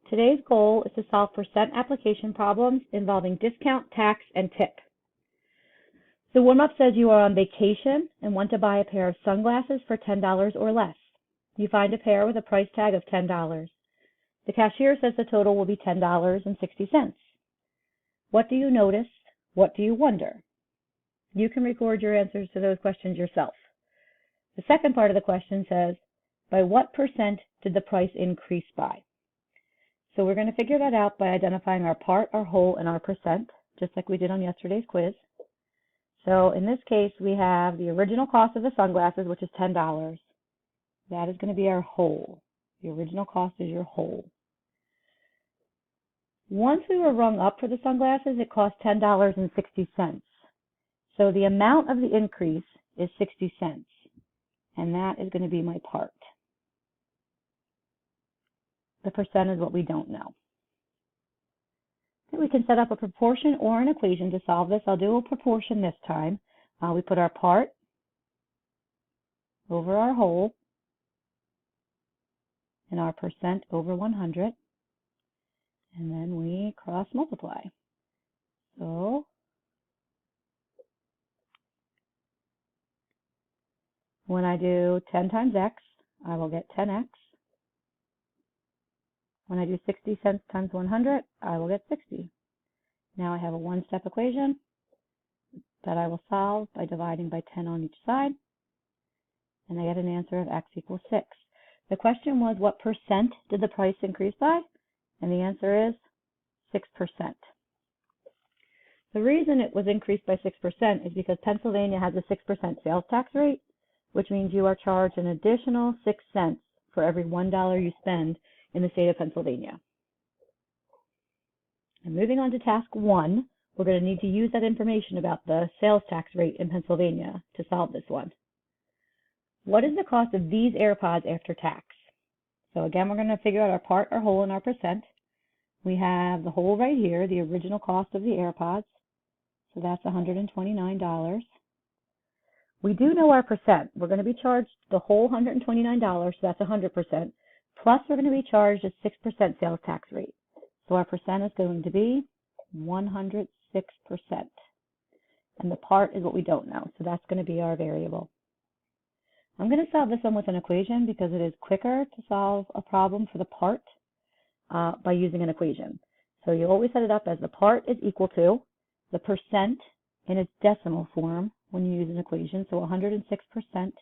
Today's goal is to solve percent application problems involving discount, tax, and tip. The warm-up says you are on vacation and want to buy a pair of sunglasses for $10 or less. You find a pair with a price tag of $10. The cashier says the total will be $10.60. What do you notice? What do you wonder? You can record your answers to those questions yourself. The second part of the question says, by what percent did the price increase by? So we're going to figure that out by identifying our part, our whole, and our percent, just like we did on yesterday's quiz. So in this case, we have the original cost of the sunglasses, which is $10. That is going to be our whole. The original cost is your whole. Once we were rung up for the sunglasses, it cost $10.60. So the amount of the increase is 60 cents, and that is going to be my part. The percent is what we don't know. We can set up a proportion or an equation to solve this. I'll do a proportion this time. We put our part over our whole and our percent over 100, and then we cross multiply. So when I do 10 times x, I will get 10x. When I do 60 cents times 100, I will get 60. Now I have a one-step equation that I will solve by dividing by 10 on each side, and I get an answer of x equals 6. The question was, what percent did the price increase by? And the answer is 6%. The reason it was increased by 6% is because Pennsylvania has a 6% sales tax rate, which means you are charged an additional 6 cents for every $1 you spend in the state of Pennsylvania. And moving on to task 1, we're going to need to use that information about the sales tax rate in Pennsylvania to solve this one. What is the cost of these AirPods after tax? So again, we're going to figure out our part, our whole, and our percent. We have the whole right here, the original cost of the AirPods. So that's $129. We do know our percent. We're going to be charged the whole $129, so that's 100%. Plus, we're going to be charged a 6% sales tax rate. So our percent is going to be 106%. And the part is what we don't know, so that's going to be our variable. I'm going to solve this one with an equation because it is quicker to solve a problem for the part by using an equation. So you always set it up as the part is equal to the percent in its decimal form when you use an equation. So 106%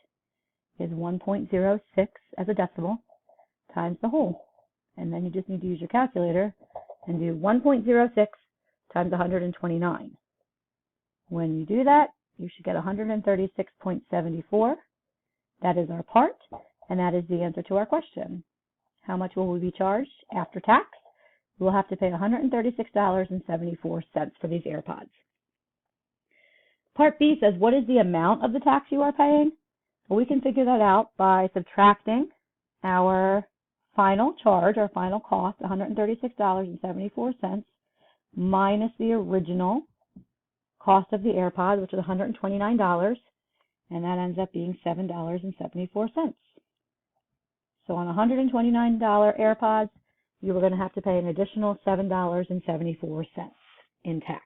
is 1.06 as a decimal times the whole. And then you just need to use your calculator and do 1.06 times 129. When you do that, you should get 136.74. That is our part, and that is the answer to our question. How much will we be charged after tax? We'll have to pay $136.74 for these AirPods. Part B says, what is the amount of the tax you are paying? Well, we can figure that out by subtracting our final charge, our final cost, $136.74, minus the original cost of the AirPods, which is $129, and that ends up being $7.74. So on $129 AirPods, you are going to have to pay an additional $7.74 in tax.